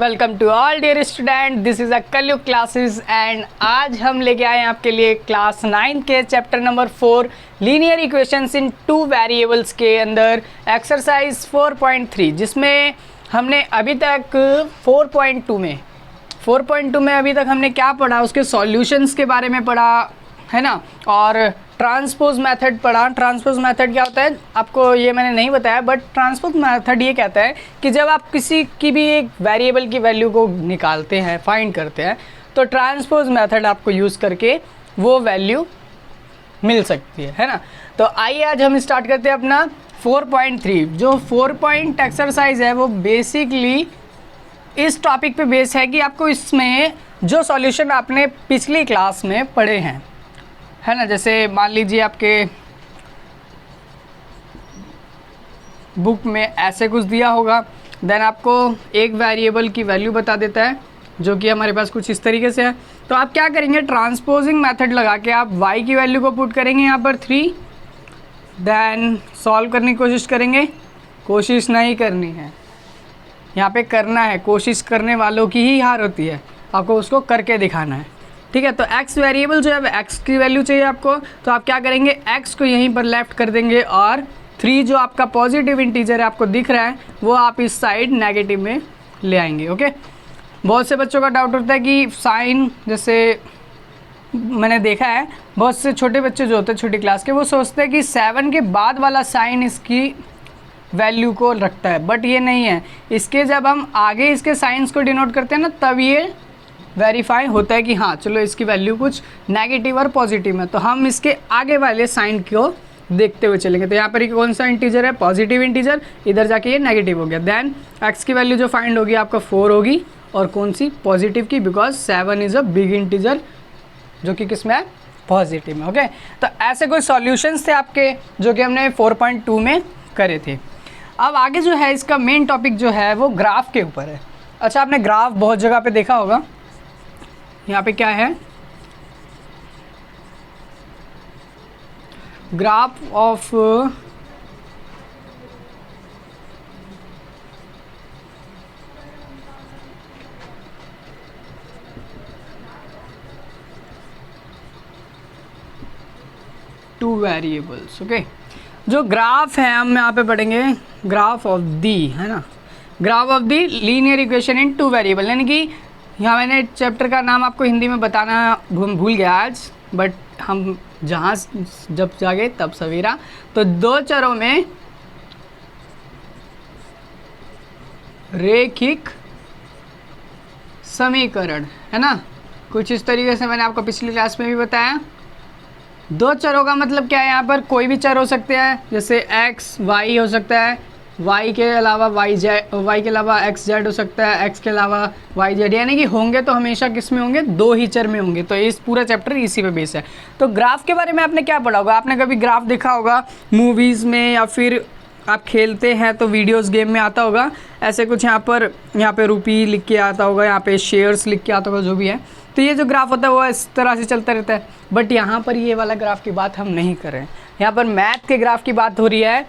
Welcome to all dear student, this is a Kalyug classes and आज हम लेके आए हैं आपके लिए क्लास 9 के चैप्टर नंबर 4 लीनियर इक्वेशंस इन टू वेरिएबल्स के अंदर एक्सरसाइज 4.3, जिसमें हमने अभी तक 4.2 में अभी तक हमने क्या पढ़ा, उसके सॉल्यूशंस के बारे में पढ़ा है ना, और ट्रांसपोज मेथड पढ़ा। ट्रांसपोज मेथड क्या होता है आपको ये मैंने नहीं बताया, बट ट्रांसपोज मेथड ये कहता है कि जब आप किसी की भी एक वेरिएबल की वैल्यू को निकालते हैं, फाइंड करते हैं, तो ट्रांसपोज मेथड आपको यूज़ करके वो वैल्यू मिल सकती है ना। तो आइए आज हम स्टार्ट करते हैं अपना 4.3। जो 4 पॉइंट एक्सरसाइज है वो बेसिकली इस टॉपिक पे बेस है कि आपको इसमें जो सॉल्यूशन आपने पिछली क्लास में पढ़े हैं, है ना, जैसे मान लीजिए आपके बुक में ऐसे कुछ दिया होगा, देन आपको एक वेरिएबल की वैल्यू बता देता है जो कि हमारे पास कुछ इस तरीके से है। तो आप क्या करेंगे, ट्रांसपोजिंग मेथड लगा के आप y की वैल्यू को पुट करेंगे यहाँ पर 3, देन सॉल्व करने की कोशिश करेंगे। कोशिश नहीं करनी है, यहाँ पे करना है। कोशिश करने वालों की ही हार होती है, आपको उसको करके दिखाना है, ठीक है। तो x वेरिएबल जो है x की वैल्यू चाहिए आपको, तो आप क्या करेंगे, x को यहीं पर लेफ्ट कर देंगे और 3 जो आपका पॉजिटिव इंटीजर है आपको दिख रहा है वो आप इस साइड नेगेटिव में ले आएंगे। ओके, बहुत से बच्चों का डाउट होता है कि साइन, जैसे मैंने देखा है बहुत से छोटे बच्चे जो होते हैं छोटी क्लास के, वो सोचते हैं कि 7 के बाद वाला साइन इसकी वैल्यू को रखता है, बट ये नहीं है। इसके जब हम आगे इसके साइंस को डिनोट करते हैं ना, तब ये वेरीफाई होता है कि हाँ चलो इसकी वैल्यू कुछ नेगेटिव और पॉजिटिव है, तो हम इसके आगे वाले साइन को देखते हुए चलेंगे। तो यहाँ पर कौन सा इंटीजर है, पॉजिटिव इंटीजर, इधर जाके ये नेगेटिव हो गया। देन x की वैल्यू जो फाइंड होगी आपका 4 होगी, और कौन सी, पॉजिटिव की, because 7 is a big integer जो कि किस में है, पॉजिटिव में। ओके, तो ऐसे कोई सॉल्यूशंस थे आपके जो कि हमने 4.2 में करे थे। अब आगे जो है इसका मेन टॉपिक जो है वो ग्राफ के ऊपर है। अच्छा, आपने ग्राफ बहुत जगह पे देखा होगा। यहाँ पे क्या है, graph of two variables. Okay, जो ग्राफ है हम यहाँ पे पढ़ेंगे ग्राफ ऑफ दी, है ना, graph of the linear equation in two variable. यानी कि यहाँ मैंने चैप्टर का नाम आपको हिंदी में बताना भूल गया आज, बट हम जहाँ जब जागे तब सवेरा। तो 2 चरों में रेखिक समीकरण, है ना, कुछ इस तरीके से मैंने आपको पिछली क्लास में भी बताया। 2 चरों का मतलब क्या है, यहाँ पर कोई भी चर हो सकते हैं, जैसे x y हो सकता है, y के अलावा y के अलावा x z हो सकता है, x के अलावा y z, यानी कि होंगे तो हमेशा किस में होंगे, 2 ही चर में होंगे। तो इस पूरा चैप्टर इसी पे बेस है। तो ग्राफ के बारे में आपने क्या पढ़ा होगा, आपने कभी ग्राफ देखा होगा मूवीज़ में, या फिर आप खेलते हैं तो वीडियोस गेम में आता होगा ऐसे कुछ। यहाँ पे रुपी लिख के आता होगा, यहाँ पे शेयर्स लिख के आता होगा, जो भी है। तो ये जो ग्राफ होता है वो इस तरह से चलता रहता है, बट यहाँ पर ये वाला ग्राफ की बात हम नहीं कर रहे हैं। यहाँ पर मैथ के ग्राफ की बात हो रही है,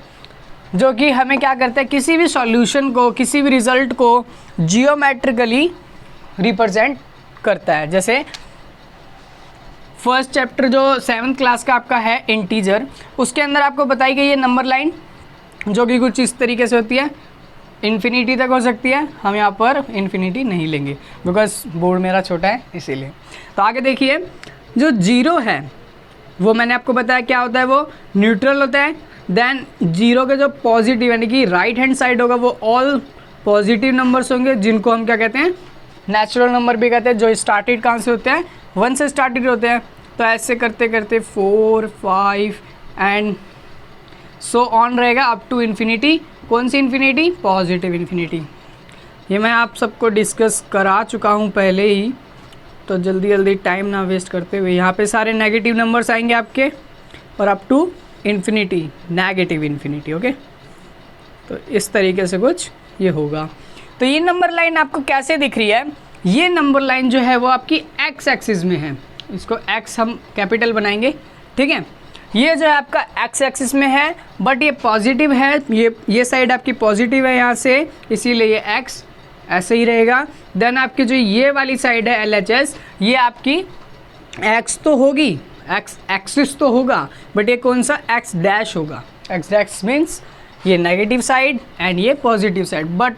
जो कि हमें क्या करता है, किसी भी सॉल्यूशन को, किसी भी रिजल्ट को जियोमेट्रिकली रिप्रेजेंट करता है। जैसे फर्स्ट चैप्टर जो 7th क्लास का आपका है इंटीजर, उसके अंदर आपको बताई गई है नंबर लाइन, जो कि कुछ इस तरीके से होती है, इन्फिनिटी तक हो सकती है। हम यहाँ पर इन्फिनिटी नहीं लेंगे बिकॉज बोर्ड मेरा छोटा है इसीलिए। तो आगे देखिए, जो 0 है वो मैंने आपको बताया क्या होता है, वो न्यूट्रल होता है। देन 0 के जो पॉजिटिव यानी कि राइट हैंड साइड होगा वो ऑल पॉजिटिव नंबर्स होंगे, जिनको हम क्या कहते हैं, नेचुरल नंबर भी कहते हैं, जो स्टार्टेड कहाँ से होते हैं, 1 से स्टार्टेड होते हैं। तो ऐसे करते करते 4 5 एंड सो ऑन रहेगा अप टू इन्फिनिटी। कौन सी इन्फिनिटी, पॉजिटिव इन्फिनिटी। ये मैं आप सबको डिस्कस करा चुका हूँ पहले ही, तो जल्दी जल्दी टाइम ना वेस्ट करते हुए यहाँ पे सारे नेगेटिव नंबर्स आएंगे आपके, और up to infinity, negative infinity. Okay, तो इस तरीके से कुछ ये होगा। तो ये नंबर लाइन आपको कैसे दिख रही है, ये नंबर लाइन जो है वो आपकी x एक्सिस में है, इसको x हम कैपिटल बनाएंगे, ठीक है। ये जो है आपका x एक्सिस में है, बट ये पॉजिटिव है, ये साइड आपकी पॉजिटिव है यहाँ से, इसीलिए ये x ऐसे ही रहेगा। देन आपकी जो ये वाली साइड है LHS, ये आपकी एक्स तो होगी, एक्स एक्सिस तो होगा, बट ये कौन सा एक्स डैश होगा। एक्स डैश मीन्स ये नेगेटिव साइड एंड ये पॉजिटिव साइड, बट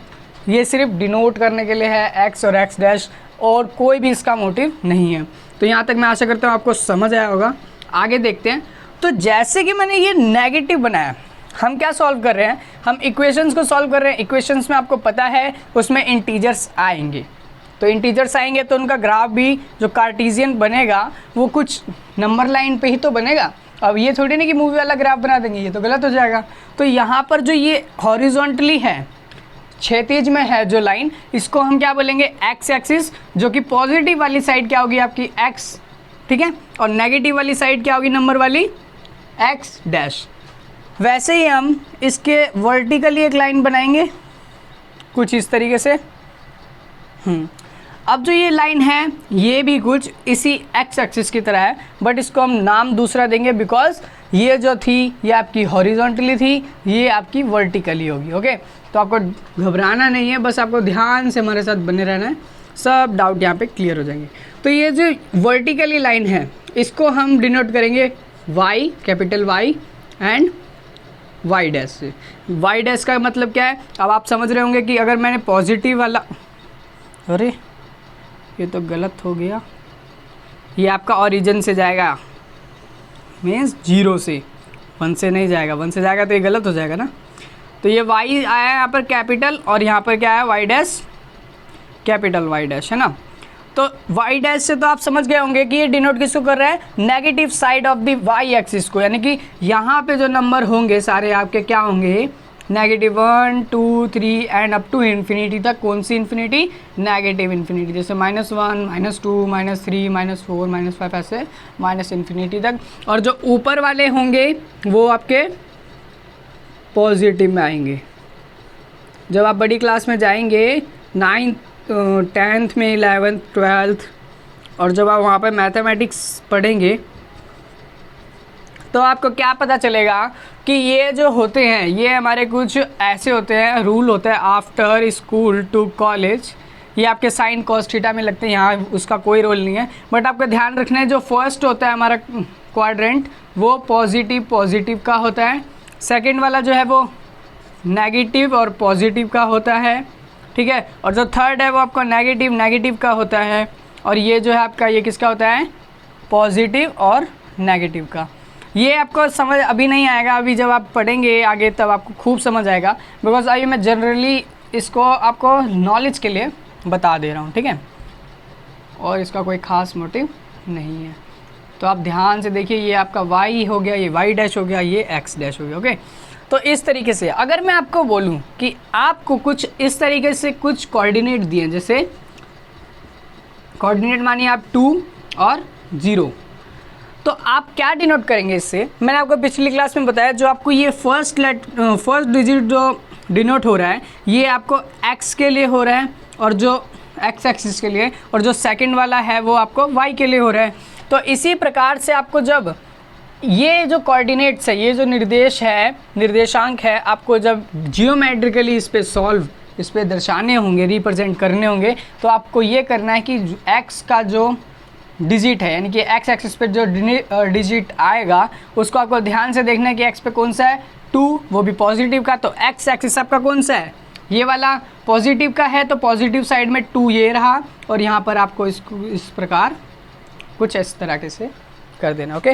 ये सिर्फ डिनोट करने के लिए है एक्स और एक्स डैश, और कोई भी इसका मोटिव नहीं है। तो यहाँ तक मैं आशा करता हूँ आपको समझ आया होगा। आगे देखते हैं। तो जैसे कि मैंने ये नेगेटिव बनाया, हम क्या सॉल्व कर रहे हैं, हम इक्वेशंस को सॉल्व कर रहे हैं। इक्वेशंस में आपको पता है उसमें इंटीजर्स आएंगे, तो इंटीजर्स आएंगे तो उनका ग्राफ भी जो कार्टेशियन बनेगा वो कुछ नंबर लाइन पे ही तो बनेगा। अब ये थोड़ी नहीं कि मूवी वाला ग्राफ बना देंगे, ये तो गलत हो जाएगा। तो यहाँ पर जो ये हॉरिजॉन्टली है, क्षैतिज में है जो लाइन, इसको हम क्या बोलेंगे, एक्स एक्सिस, जो कि पॉजिटिव वाली साइड क्या होगी आपकी एक्स, ठीक है, और नेगेटिव वाली साइड क्या होगी नंबर वाली एक्स डैश। वैसे ही हम इसके वर्टिकली एक लाइन बनाएंगे कुछ इस तरीके से। अब जो ये लाइन है ये भी कुछ इसी एक्स एक्सिस की तरह है, बट इसको हम नाम दूसरा देंगे बिकॉज ये जो थी ये आपकी हॉरिजॉन्टली थी, ये आपकी वर्टिकली होगी। ओके, तो आपको घबराना नहीं है, बस आपको ध्यान से हमारे साथ बने रहना है, सब डाउट यहाँ पे क्लियर हो जाएंगे। तो ये जो वर्टिकली लाइन है इसको हम डिनोट करेंगे y, capital y and y dash से। वाई डैश का मतलब क्या है, अब आप समझ रहे होंगे कि अगर मैंने पॉजिटिव वाला, अरे ये तो गलत हो गया, ये आपका ओरिजिन से जाएगा, मीन्स 0 से, 1 से नहीं जाएगा, 1 से जाएगा तो ये गलत हो जाएगा ना। तो ये y आया यहाँ पर कैपिटल, और यहाँ पर क्या है y dash, capital y dash है ना। तो y डैश से तो आप समझ गए होंगे कि ये डिनोट किसको कर रहा है, negative side of the y axis को, यानी कि यहाँ पे जो नंबर होंगे सारे आपके क्या होंगे, -1 2 3 एंड अप टू इन्फिनिटी तक। कौन सी इन्फिनिटी, नेगेटिव इन्फिनिटी, जैसे -1 -2 -3 -4 -5 ऐसे माइनस इन्फिनिटी तक। और जो ऊपर वाले होंगे वो आपके पॉजिटिव में आएंगे। जब आप बड़ी क्लास में जाएंगे 9th 10th में, 11th 12th, और जब आप वहाँ पर मैथमेटिक्स पढ़ेंगे तो आपको क्या पता चलेगा कि ये जो होते हैं ये हमारे कुछ ऐसे होते हैं, रूल होता है आफ्टर स्कूल टू कॉलेज, ये आपके साइन कॉस थीटा में लगते हैं, यहाँ उसका कोई रोल नहीं है। बट आपको ध्यान रखना है जो फर्स्ट होता है हमारा क्वाड्रेंट वो पॉजिटिव का होता है, सेकंड वाला जो है वो नेगेटिव और पॉजिटिव का होता है, ठीक है, और जो थर्ड है वो आपका नेगेटिव का होता है, और ये जो है आपका ये किसका होता है, पॉजिटिव और नेगेटिव का। ये आपको समझ अभी नहीं आएगा, अभी जब आप पढ़ेंगे आगे तब आपको खूब समझ आएगा, बिकॉज अभी मैं जनरली इसको आपको नॉलेज के लिए बता दे रहा हूँ, ठीक है, और इसका कोई ख़ास मोटिव नहीं है। तो आप ध्यान से देखिए, ये आपका y हो गया, ये y डैश हो गया, ये x डैश हो गया। ओके, तो इस तरीके से अगर मैं आपको बोलूँ कि आपको कुछ इस तरीके से कुछ कोऑर्डिनेट दिए, जैसे कोऑर्डिनेट मानिए आप 2 और 0, तो आप क्या डिनोट करेंगे इससे। मैंने आपको पिछली क्लास में बताया, जो आपको ये फर्स्ट डिजिट जो डिनोट हो रहा है ये आपको x के लिए हो रहा है, और जो x एक्सिस के लिए, और जो सेकंड वाला है वो आपको y के लिए हो रहा है। तो इसी प्रकार से आपको जब ये जो कोऑर्डिनेट्स है, ये जो निर्देशांक है, आपको जब जियोमेट्रिकली इस पे दर्शाने होंगे, रिप्रेजेंट करने होंगे, तो आपको ये करना है कि x का जो डिजिट है, यानी कि x एक्सिस पे जो डिजिट आएगा उसको आपको ध्यान से देखना है कि x पे कौन सा है, 2, वो भी पॉजिटिव का। तो x एक्सिस आपका कौन सा है, ये वाला पॉजिटिव का है, तो पॉजिटिव साइड में 2 ये रहा, और यहाँ पर आपको इसको इस प्रकार कुछ इस तरह से कर देना। ओके,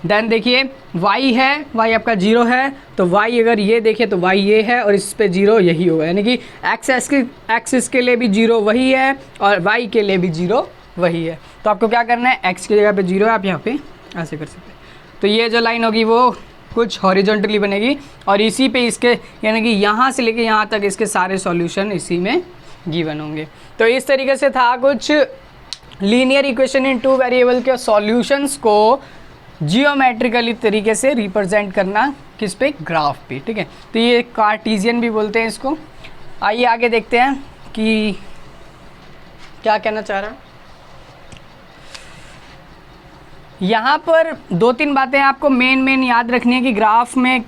देन देखिए y है, y आपका 0 है, तो y अगर ये देखें तो y ये है और इस पे 0 यही होगा, यानी कि x एक्सिस के लिए भी 0 वही है और y के लिए भी 0 वही है। तो आपको क्या करना है, x की जगह पे 0 है, आप यहाँ पे ऐसे कर सकते हैं। तो ये जो लाइन होगी वो कुछ हॉरिजॉन्टली बनेगी, और इसी पे इसके यानी कि यहाँ से लेके यहाँ तक इसके सारे सॉल्यूशन इसी में गिवन होंगे। तो इस तरीके से था कुछ लीनियर इक्वेशन इन 2 वेरिएबल के सॉल्यूशंस को जियोमेट्रिकली तरीके से रिप्रेजेंट करना, किस पे, ग्राफ पे, ठीक है। तो ये कार्टेशियन भी बोलते हैं इसको। आइए आगे देखते हैं कि क्या कहना चाह रहा है। यहाँ पर 2-3 बातें आपको मेन याद रखनी है कि ग्राफ में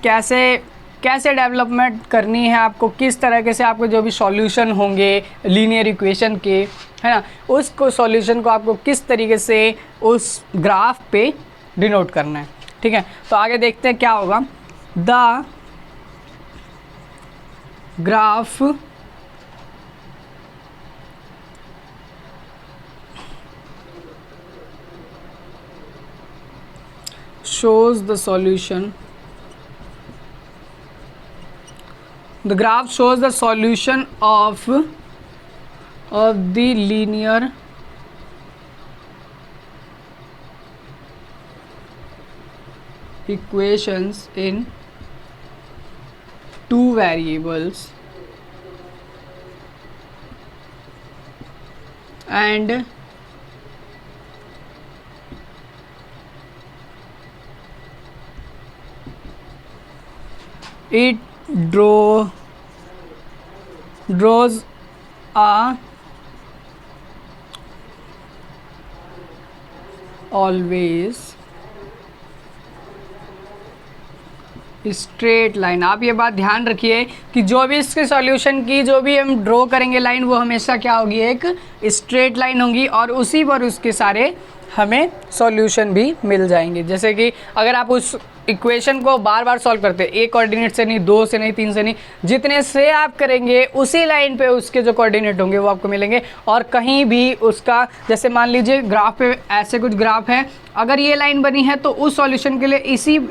कैसे डेवलपमेंट करनी है आपको, किस तरीके से आपको जो भी सॉल्यूशन होंगे लीनियर इक्वेशन के, है ना, उसको सॉल्यूशन को आपको किस तरीके से उस ग्राफ पे डिनोट करना है। ठीक है, तो आगे देखते हैं क्या होगा। The graph shows the solution. The graph shows the solution of the linear equations in two variables and it draws a always straight line. आप ये बात ध्यान रखिए कि जो भी इसके सॉल्यूशन की जो भी हम ड्रॉ करेंगे लाइन, वो हमेशा क्या होगी, एक स्ट्रेट लाइन होगी और उसी पर उसके सारे हमें सॉल्यूशन भी मिल जाएंगे। जैसे कि अगर आप उस इक्वेशन को बार बार सॉल्व करते हैं, एक कोऑर्डिनेट से नहीं, दो से नहीं, तीन से नहीं, जितने से आप करेंगे उसी लाइन पे उसके जो कोऑर्डिनेट होंगे वो आपको मिलेंगे। और कहीं भी उसका, जैसे मान लीजिए ग्राफ पे ऐसे कुछ ग्राफ है, अगर ये लाइन बनी है तो उस सॉल्यूशन के लिए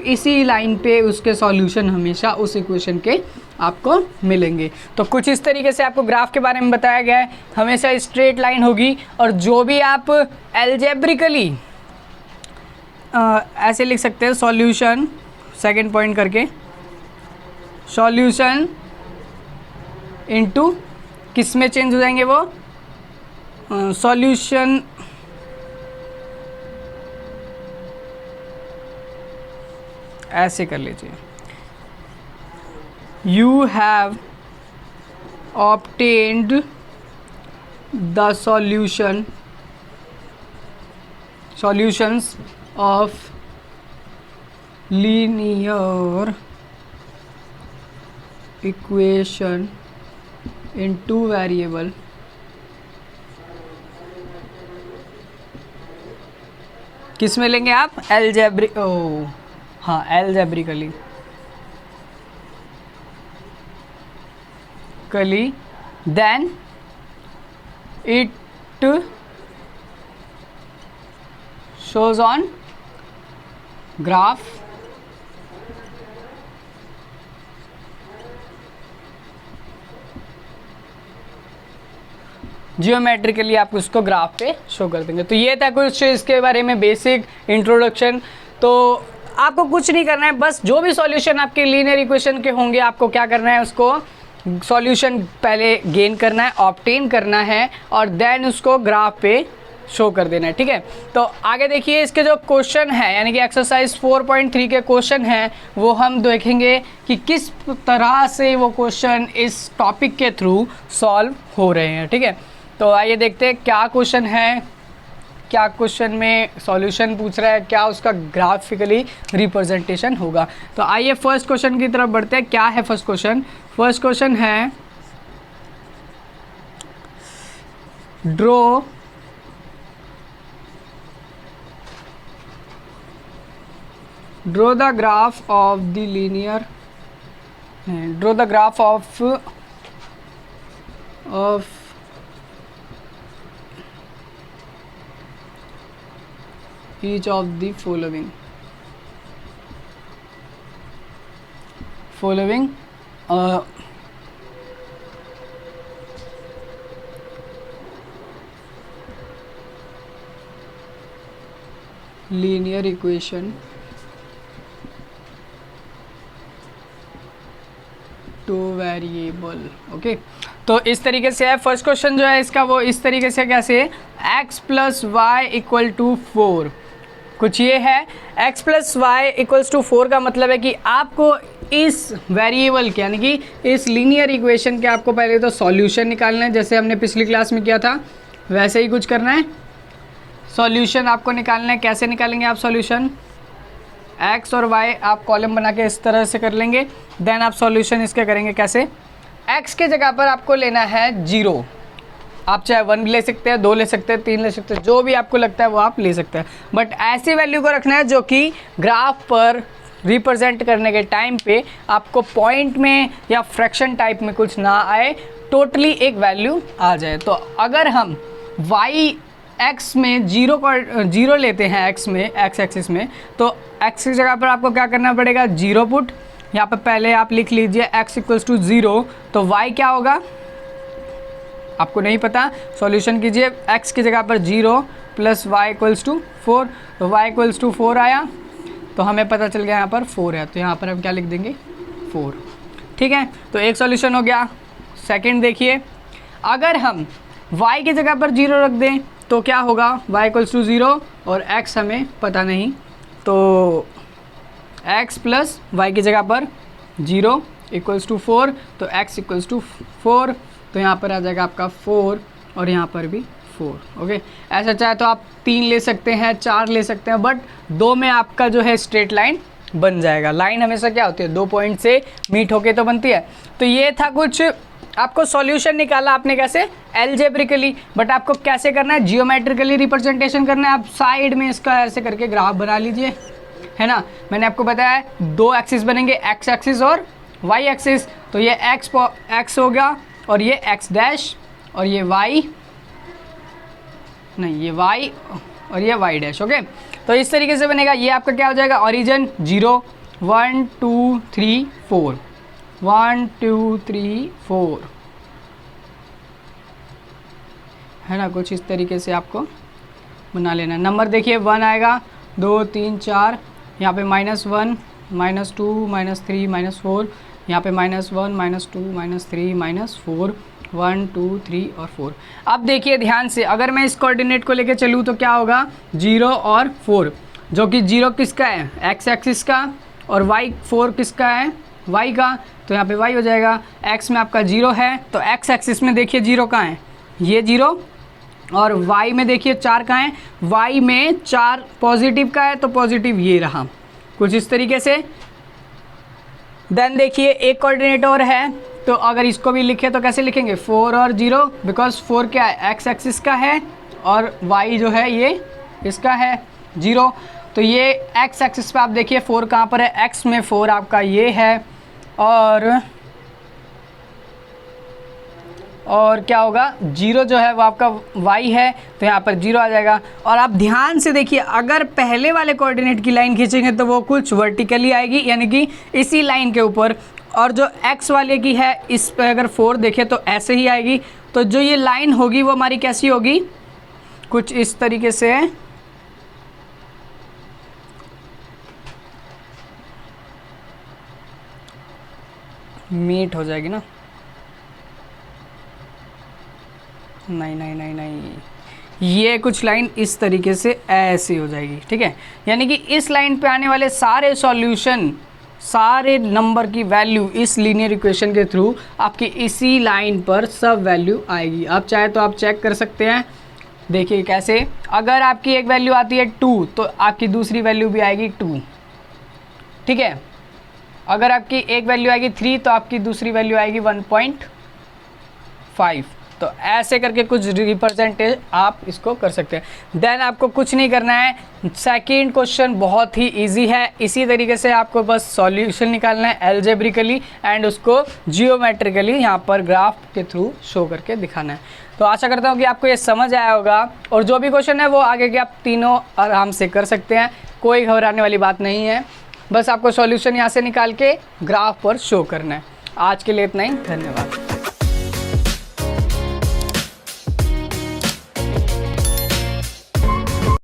इसी लाइन पे उसके सॉल्यूशन हमेशा उस इक्वेशन के आपको मिलेंगे। तो कुछ इस तरीके से आपको ग्राफ के बारे में बताया गया है, हमेशा स्ट्रेट लाइन होगी। और जो भी आप एल्जेब्रिकली ऐसे लिख सकते हैं, सॉल्यूशन सेकंड पॉइंट करके, सॉल्यूशन इनटू किस में चेंज हो जाएंगे वो, सॉल्यूशन ऐसे कर लीजिए, you have obtained the solutions of linear equation in two variable किस में लेंगे आप, algebraically then it shows on graph geometrically आप उसको ग्राफ पे शो कर देंगे। तो ये था कुछ इसके बारे में बेसिक इंट्रोडक्शन। तो आपको कुछ नहीं करना है, बस जो भी सॉल्यूशन आपके लीनियर इक्वेशन के होंगे आपको क्या करना है, उसको सॉल्यूशन पहले गेन करना है, ऑब्टेन करना है और देन उसको ग्राफ पे शो कर देना है। ठीक है, तो आगे देखिए इसके जो क्वेश्चन है, यानी कि एक्सरसाइज 4.3 के क्वेश्चन हैं, वो हम देखेंगे कि किस तरह से वो क्वेश्चन इस टॉपिक के थ्रू सॉल्व हो रहे हैं। ठीक है, तो आइए देखते हैं क्या क्वेश्चन है, क्या क्वेश्चन में सॉल्यूशन पूछ रहा है, क्या उसका ग्राफिकली रिप्रेजेंटेशन होगा। तो आइए फर्स्ट क्वेश्चन की तरफ बढ़ते हैं। क्या है फर्स्ट क्वेश्चन? फर्स्ट क्वेश्चन है draw the graph of the linear draw the graph of each of the following linear equation two variable. Okay, तो इस तरीके से है फर्स्ट क्वेश्चन जो है इसका, वो इस तरीके से कैसे, x plus y equal to 4, कुछ ये है x plus y equals to 4 का मतलब है कि आपको इस वेरिएबल के, यानी कि इस लीनियर इक्वेशन के आपको पहले तो सॉल्यूशन निकालना है, जैसे हमने पिछली क्लास में किया था वैसे ही कुछ करना है। सॉल्यूशन आपको निकालना है, कैसे निकालेंगे आप सॉल्यूशन? एक्स और वाई आप कॉलम बना के इस तरह से कर लेंगे। देन आप सॉल्यूशन इसके करेंगे कैसे, एक्स के जगह पर आपको लेना है 0, आप चाहे 1 ले सकते हैं, 2 ले सकते हैं, 3 ले सकते हैं, जो भी आपको लगता है वो आप ले सकते हैं, बट ऐसी वैल्यू को रखना है जो कि ग्राफ पर रिप्रेजेंट करने के टाइम पे आपको पॉइंट में या फ्रैक्शन टाइप में कुछ ना आए, टोटली एक वैल्यू आ जाए। तो अगर हम वाई एक्स में 0 लेते हैं, एक्स में, एक्स एक्सिस में, तो एक्स की जगह पर आपको क्या करना पड़ेगा, 0 पुट, यहाँ पर पहले आप लिख लीजिए x इक्वल्स टू 0, तो y क्या होगा आपको नहीं पता, सॉल्यूशन कीजिए, x की जगह पर 0 प्लस y इक्वल्स टू 4, तो y इक्वल्स टू 4 आया, तो हमें पता चल गया यहाँ पर 4 है, तो यहाँ पर हम क्या लिख देंगे 4। ठीक है, तो एक सॉल्यूशन हो गया। सेकंड देखिए, अगर हम y की जगह पर 0 रख दें तो क्या होगा, y इक्वल्स टू 0 और x हमें पता नहीं, तो x प्लस वाई की जगह पर 0 इक्वल्स टू 4, तो x इक्वल्स टू 4, तो यहाँ पर आ जाएगा आपका 4 और यहाँ पर भी 4। ओके, ऐसा चाहे तो आप 3 ले सकते हैं, 4 ले सकते हैं, बट 2 में आपका जो है स्ट्रेट लाइन बन जाएगा। लाइन हमेशा क्या होती है, 2 पॉइंट से मीट होके तो बनती है। तो ये था कुछ, आपको सॉल्यूशन निकाला आपने कैसे, एल्जेब्रिकली, बट आपको कैसे करना है, जियोमेट्रिकली रिप्रेजेंटेशन करना है। आप साइड में इसका ऐसे करके ग्राफ बना लीजिए, है ना। मैंने आपको बताया 2 एक्सिस बनेंगे, एक्स एक्सिस और वाई एक्सिस, तो ये एक्स हो गया और ये एक्स डैश और ये वाई, नहीं ये वाई और ये वाई डैश। ओके, तो इस तरीके से बनेगा। ये आपका क्या हो जाएगा, ओरिजिन 0 1 2 3 4, 1 2 3 4, है ना। कुछ इस तरीके से आपको बना लेना। नंबर देखिए 1 आएगा, 2 3 4, यहाँ पे -1 -2 -3 -4, यहाँ पे -1 -2 -3 -4, 1 2 3 और 4। अब देखिए ध्यान से, अगर मैं इस कोऑर्डिनेट को लेके चलूँ तो क्या होगा, 0 और 4, जो कि 0 किसका है, एक्स एक्सिस का, और y 4 किसका है, y का, तो यहाँ पे y हो जाएगा। x में आपका 0 है, तो x एक्सिस में देखिए 0 कहाँ है, ये 0, और y में देखिए 4 कहाँ है, y में 4 पॉजिटिव का है, तो पॉजिटिव ये रहा, कुछ इस तरीके से। देन देखिए एक कोऑर्डिनेट और है, तो अगर इसको भी लिखे तो कैसे लिखेंगे, 4 और 0, बिकॉज 4 क्या है, एक्स एक्सिस का है, और y जो है ये इसका है 0, तो ये एक्स एक्सिस पे आप देखिए 4 कहाँ पर है, x में 4 आपका ये है, और क्या होगा, 0 जो है वो आपका y है, तो यहाँ पर 0 आ जाएगा। और आप ध्यान से देखिए, अगर पहले वाले कोऑर्डिनेट की लाइन खींचेंगे तो वो कुछ वर्टिकली आएगी, यानी कि इसी लाइन के ऊपर, और जो x वाले की है इस पर अगर 4 देखें तो ऐसे ही आएगी। तो जो ये लाइन होगी वो हमारी कैसी होगी, कुछ इस तरीके से, मीट हो जाएगी ना, नहीं नहीं नहीं नहीं, ये कुछ लाइन इस तरीके से ऐसी हो जाएगी। ठीक है, यानी कि इस लाइन पे आने वाले सारे सॉल्यूशन, सारे नंबर की वैल्यू इस लीनियर इक्वेशन के थ्रू आपकी इसी लाइन पर सब वैल्यू आएगी। आप चाहे तो आप चेक कर सकते हैं, देखिए कैसे, अगर आपकी एक वैल्यू आती है 2 तो आपकी दूसरी वैल्यू भी आएगी 2। ठीक है, अगर आपकी एक वैल्यू आएगी 3 तो आपकी दूसरी वैल्यू आएगी 1.5। तो ऐसे करके कुछ रिप्रेजेंटेज आप इसको कर सकते हैं। देन आपको कुछ नहीं करना है, सेकंड क्वेश्चन बहुत ही इजी है। इसी तरीके से आपको बस सॉल्यूशन निकालना है एल्जेब्रिकली एंड उसको जियोमेट्रिकली यहाँ पर ग्राफ के थ्रू शो करके दिखाना है। तो आशा करता हूँ कि आपको ये समझ आया होगा, और जो भी क्वेश्चन है वो आगे के आप तीनों आराम से कर सकते हैं, कोई घबराने वाली बात नहीं है। बस आपको सॉल्यूशन यहाँ से निकाल के ग्राफ पर शो करना है। आज के लिए इतना ही, धन्यवाद।